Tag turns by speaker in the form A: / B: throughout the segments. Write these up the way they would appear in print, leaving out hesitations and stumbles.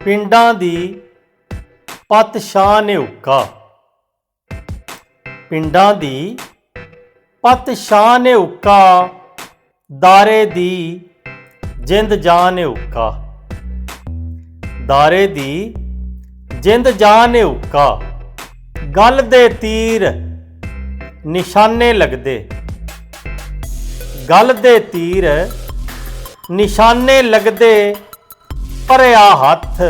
A: ਪਿੰਡਾਂ ਦੀ ਪਤ ਸ਼ਾਹ ਨੇ ਹੁੱਕਾ। ਪਿੰਡਾਂ ਦੀ ਪਤ ਸ਼ਾਹ ਨੇ ਹੁੱਕਾ, ਦਾਰੇ ਦੀ ਜਿੰਦ ਜਾਨ ਨੇ ਹੁੱਕਾ। ਦਾਰੇ ਦੀ ਜਿੰਦ ਜਾਨ ਨੇ ਹੁੱਕਾ, ਗਲ ਦੇ ਤੀਰ ਨਿਸ਼ਾਨੇ ਲੱਗਦੇ। ਗਲ ਦੇ ਤੀਰ ਨਿਸ਼ਾਨੇ ਲੱਗਦੇ, ਭਰਿਆ ਹੱਥ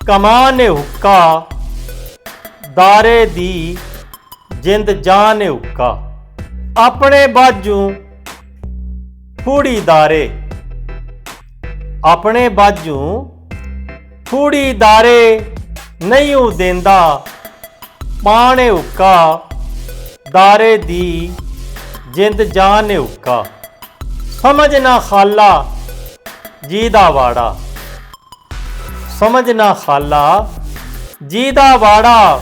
A: ਕਮਾਂ ਨੇ ਹੁੱਕਾ, ਦਾਰੇ ਦੀ ਜਿੰਦ ਜਾਨ ਨੇ ਹੁੱਕਾ। ਆਪਣੇ ਬਾਝੋਂ ਫੂੜੀ ਦਾਰੇ, ਆਪਣੇ ਬਾਝੋਂ ਫੂੜੀ ਦਾਰੇ, ਨਹੀਂ ਉਹ ਦੇਂਦਾ ਪਾਣੇ ਹੁੱਕਾ, ਦਾਰੇ ਦੀ ਜਿੰਦ ਜਾਨ ਨੇ ਹੁੱਕਾ। ਸਮਝ ਨਾ ਖਾਲਾ ਜੀ ਦਾ ਵਾੜਾ, ਸਮਝ ਨਾ ਖਾਲਾ ਜੀ ਦਾ ਵਾੜਾ,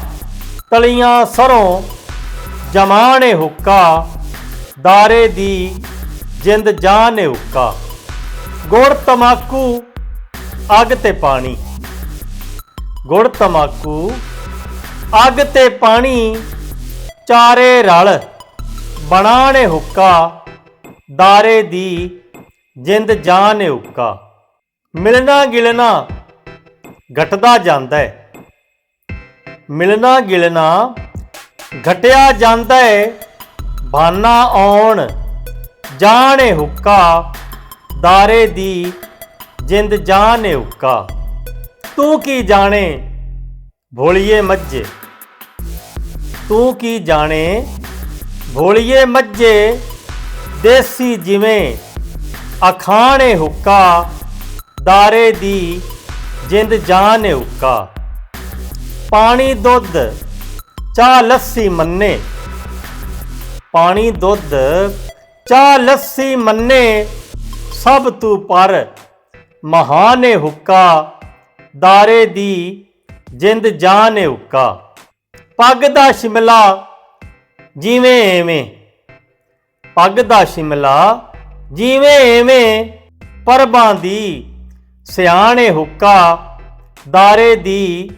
A: ਤਲੀਆਂ ਸਰੋਂ ਜਮਾਣੇ ਹੁੱਕਾ, ਦਾਰੇ ਦੀ ਜਿੰਦ ਜਾਨ ਨੇ ਹੁੱਕਾ। ਗੁੜ ਤਮਾਕੂ ਅੱਗ ਤੇ ਪਾਣੀ, ਗੁੜ ਤਮਾਕੂ ਅੱਗ ਤੇ ਪਾਣੀ, ਚਾਰੇ ਰਲ ਬਣਾਣੇ ਹੁੱਕਾ, ਦਾਰੇ ਦੀ ਜਿੰਦ ਜਾਨ ਨੇ ਹੁੱਕਾ। ਮਿਲਣਾ ਗਿਲਣਾ ਘਟਦਾ ਜਾਂਦਾ ਹੈ, ਮਿਲਣਾ ਗਿਲਣਾ ਘਟਿਆ ਜਾਂਦਾ ਹੈ, ਬਹਾਨਾ ਆਉਣ ਜਾਣੇ ਹੁੱਕਾ, ਦਾਰੇ ਦੀ ਜਿੰਦ ਜਾਨ ਨੇ ਹੁੱਕਾ। ਤੂੰ ਕੀ ਜਾਣੇ ਭੋਲੀਏ ਮੱਝੇ, ਤੂੰ ਕੀ ਜਾਣੇ ਭੋਲੀਏ ਮੱਝੇ, ਦੇਸੀ ਜਿਵੇਂ ਅਖਾਣੇ ਹੁੱਕਾ, ਦਾਰੇ ਦੀ ਜਿੰਦ ਜਾਨ ਨੇ ਹੁੱਕਾ। ਪਾਣੀ ਦੁੱਧ ਚਾਹ ਲੱਸੀ ਮੰਨੇ, ਪਾਣੀ ਦੁੱਧ ਚਾਹ ਲੱਸੀ ਮੰਨੇ, ਸਭ ਤੂੰ ਪਰ ਮਹਾਨੇ ਹੁੱਕਾ, ਦਾਰੇ ਦੀ ਜਿੰਦ ਜਾਨ ਨੇ ਹੁੱਕਾ। ਪੱਗ ਦਾ ਸ਼ਿਮਲਾ ਜਿਵੇਂ ਐਵੇਂ, ਪੱਗ ਦਾ ਸ਼ਿਮਲਾ ਜਿਵੇਂ ਐਵੇਂ, ਪਰਬਾਂ ਦੀ ਸਿਆਣੇ ਹੁੱਕਾ, ਦਾਰੇ ਦੀ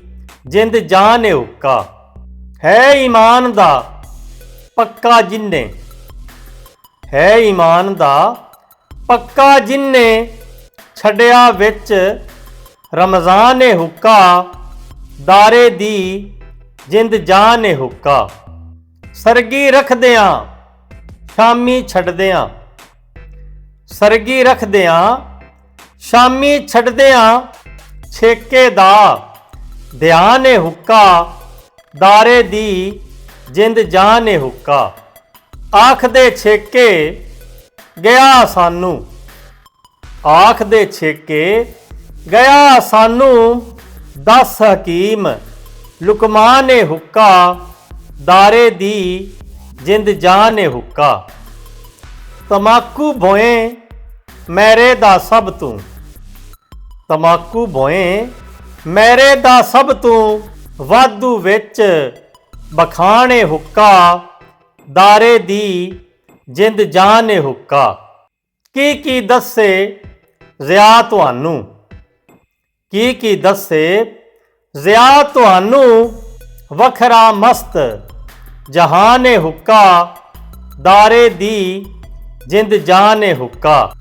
A: ਜਿੰਦ ਜਾਨ ਨੇ ਹੁੱਕਾ। ਹੈ ਈਮਾਨ ਦਾ ਪੱਕਾ ਜਿੰਨੇ, ਹੈ ਈਮਾਨ ਦਾ ਪੱਕਾ ਜਿੰਨੇ, ਛੱਡਿਆ ਵਿੱਚ ਰਮਜ਼ਾਨ ਨੇ ਹੁੱਕਾ, ਦਾਰੇ ਦੀ ਜਿੰਦ ਜਾਨ ਨੇ ਹੁੱਕਾ। ਸਰਗੀ ਰੱਖਦਿਆਂ ਸ਼ਾਮੀ ਛੱਡਦਿਆਂ, ਸਰਗੀ ਰੱਖਦਿਆਂ ਸ਼ਾਮੀ ਛੱਡਦਿਆਂ, ਛੇਕੇ ਦਾ ਧਿਆਨ ਨੇ ਹੁੱਕਾ, ਦਾਰੇ ਦੀ ਜਿੰਦ ਜਾਨ ਨੇ ਹੁੱਕਾ। ਆਖਦੇ ਛੇਕੇ ਗਿਆ ਸਾਨੂੰ, ਆਖਦੇ ਛੇਕੇ ਗਿਆ ਸਾਨੂੰ, 10 ਹਕੀਮ ਲੁਕਮਾਨ ਨੇ ਹੁੱਕਾ, ਦਾਰੇ ਦੀ ਜਿੰਦ ਜਾਨ ਨੇ ਹੁੱਕਾ। ਤਮਾਕੂ ਭੋਏ ਮੇਰੇ ਦਾ ਸਭ ਤੂੰ, ਤਮਾਕੂ ਭੋਏ ਮੇਰੇ ਦਾ ਸਭ ਤੂੰ, ਵਾਧੂ ਵਿੱਚ ਬਖਾਣੇ ਹੁੱਕਾ, ਦਾਰੇ ਦੀ ਜਿੰਦ ਜਾਨ ਨੇ ਹੁੱਕਾ। ਕੀ ਦੱਸੇ ਜ਼ਿਆ ਤੁਹਾਨੂੰ, ਕੀ ਦੱਸੇ ਜ਼ਿਆ ਤੁਹਾਨੂੰ, ਵੱਖਰਾ ਮਸਤ ਜਹਾਨ ਨੇ ਹੁੱਕਾ, ਦਾਰੇ ਦੀ ਜਿੰਦ ਜਾਨ ਨੇ ਹੁੱਕਾ।